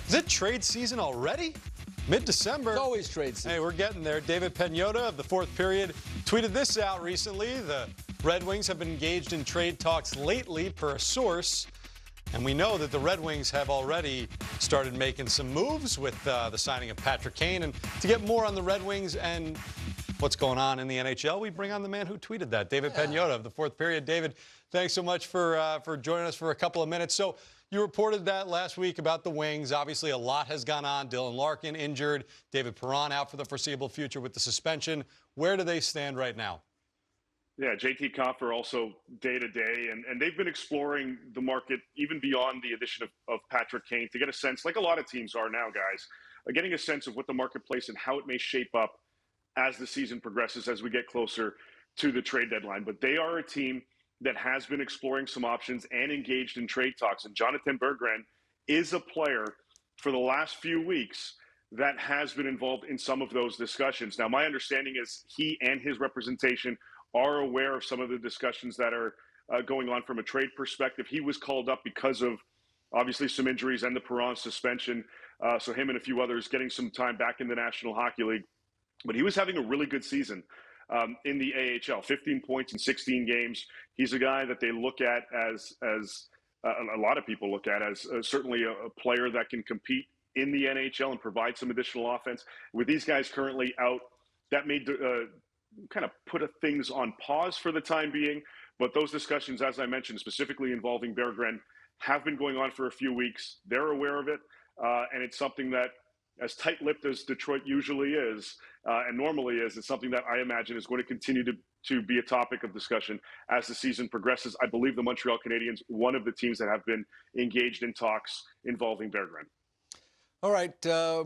Is it trade season already? Mid-December. It's always trade season. Hey, we're getting there. David Pagnotta of the Fourth Period tweeted this out recently. The Red Wings have been engaged in trade talks lately, per a source. And we know that the Red Wings have already started making some moves with the signing of Patrick Kane. And to get more on the Red Wings and what's going on in the NHL, we bring on the man who tweeted that, David Pagnotta of the Fourth Period. David, thanks so much for joining us for a couple of minutes. So you reported that last week about the Wings. Obviously, a lot has gone on. Dylan Larkin injured. David Perron out for the foreseeable future with the suspension. Where do they stand right now? Yeah, JT Compher also day-to-day, and they've been exploring the market even beyond the addition of Patrick Kane to get a sense, like a lot of teams are now, guys, getting a sense of what the marketplace and how it may shape up as the season progresses, as we get closer to the trade deadline. But they are a team that has been exploring some options and engaged in trade talks. And Jonathan Berggren is a player for the last few weeks that has been involved in some of those discussions. Now, my understanding is he and his representation are aware of some of the discussions that are going on from a trade perspective. He was called up because of, obviously, some injuries and the Perron suspension. So him and a few others getting some time back in the National Hockey League. But he was having a really good season in the AHL, 15 points in 16 games. He's a guy that they look at as a lot of people look at as certainly a player that can compete in the NHL and provide some additional offense. With these guys currently out, that made kind of put things on pause for the time being. But those discussions, as I mentioned, specifically involving Berggren, have been going on for a few weeks. They're aware of it, and it's something that, as tight-lipped as Detroit usually is, and normally is, it's something that I imagine is going to continue to be a topic of discussion as the season progresses. I believe the Montreal Canadiens, one of the teams that have been engaged in talks involving Berggren. All right,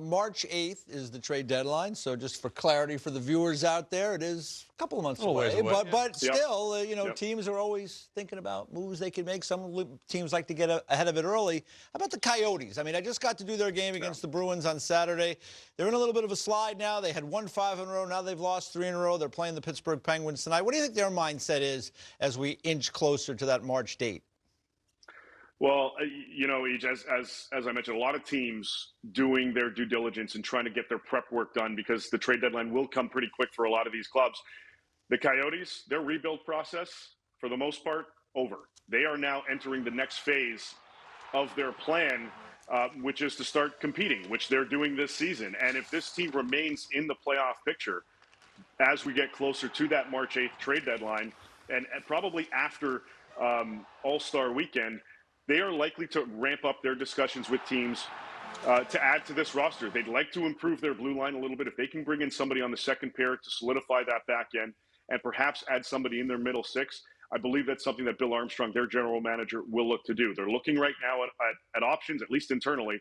March 8th is the trade deadline. So just for clarity for the viewers out there, it is a couple of months away. But still, teams are always thinking about moves they can make. Some teams like to get ahead of it early. How about the Coyotes? I mean, I just got to do their game against the Bruins on Saturday. They're in a little bit of a slide now. They had won 5 in a row. Now they've lost 3 in a row. They're playing the Pittsburgh Penguins tonight. What do you think their mindset is as we inch closer to that March date? Well, as I mentioned, a lot of teams doing their due diligence and trying to get their prep work done because the trade deadline will come pretty quick for a lot of these clubs. The Coyotes, their rebuild process, for the most part, over. They are now entering the next phase of their plan, which is to start competing, which they're doing this season. And if this team remains in the playoff picture as we get closer to that March 8th trade deadline, and probably after All-Star Weekend, they are likely to ramp up their discussions with teams to add to this roster. They'd like to improve their blue line a little bit. If they can bring in somebody on the second pair to solidify that back end and perhaps add somebody in their middle six, I believe that's something that Bill Armstrong, their general manager, will look to do. They're looking right now at options, at least internally,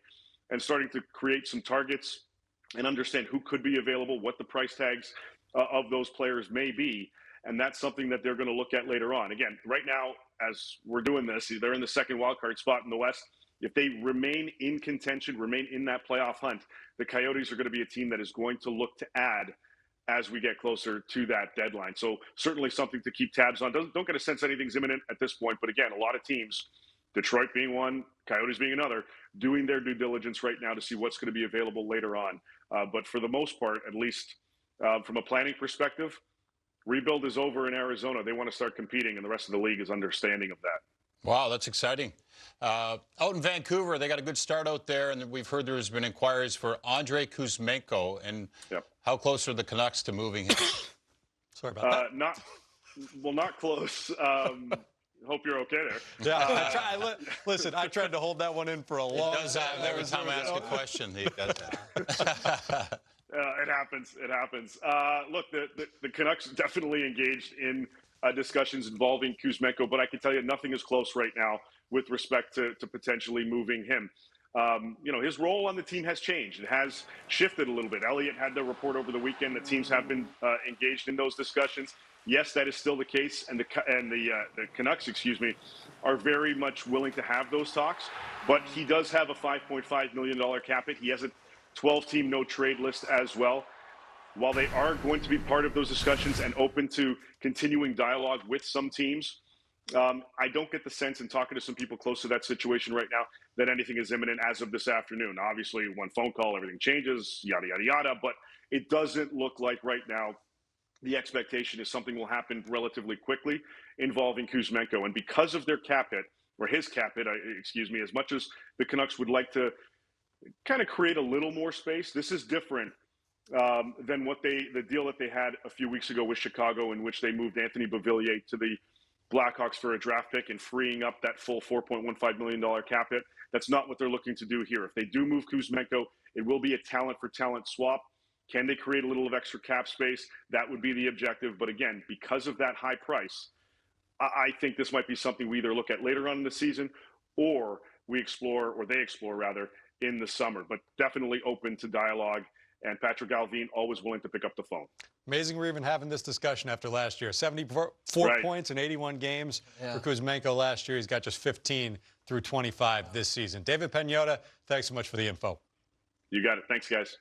and starting to create some targets and understand who could be available, what the price tags of those players may be. And that's something that they're going to look at later on. Again, right now, as we're doing this, they're in the second wildcard spot in the West. If they remain in contention, remain in that playoff hunt, the Coyotes are going to be a team that is going to look to add as we get closer to that deadline. So certainly something to keep tabs on. Don't get a sense anything's imminent at this point. But again, a lot of teams, Detroit being one, Coyotes being another, doing their due diligence right now to see what's going to be available later on. But for the most part, at least from a planning perspective, rebuild is over in Arizona. They want to start competing, and the rest of the league is understanding of that. Wow, that's exciting. Out in Vancouver, they got a good start out there, and we've heard there's been inquiries for Andrei Kuzmenko. And how close are the Canucks to moving him? Sorry about that. Not close. Hope you're okay there. Yeah, listen, I tried to hold that one in for a long time. Every time I ask a question, he does that. It happens. Look, the Canucks definitely engaged in discussions involving Kuzmenko, but I can tell you nothing is close right now with respect to potentially moving him. His role on the team has changed. It has shifted a little bit. Elliott had the report over the weekend that teams have been engaged in those discussions. Yes, that is still the case, and the Canucks, are very much willing to have those talks. But he does have a $5.5 million cap hit. He has a 12-team no-trade list as well. While they are going to be part of those discussions and open to continuing dialogue with some teams, I don't get the sense, in talking to some people close to that situation right now, that anything is imminent as of this afternoon. Obviously, one phone call, everything changes, yada, yada, yada. But it doesn't look like right now the expectation is something will happen relatively quickly involving Kuzmenko. And because of their cap hit, or his cap hit, excuse me, as much as the Canucks would like to kind of create a little more space, this is different than the deal that they had a few weeks ago with Chicago, in which they moved Anthony Beauvillier to the Blackhawks for a draft pick and freeing up that full $4.15 million cap hit. That's not what they're looking to do here. If they do move Kuzmenko, it will be a talent-for-talent swap. Can they create a little of extra cap space? That would be the objective. But again, because of that high price, I think this might be something we either look at later on in the season, or we explore, or they explore rather, in the summer. But definitely open to dialogue. And Patrick Allvin always willing to pick up the phone. Amazing we're even having this discussion after last year. 74 points in 81 games for Kuzmenko last year. He's got just 15 through 25 this season. David Pagnotta, thanks so much for the info. You got it. Thanks, guys.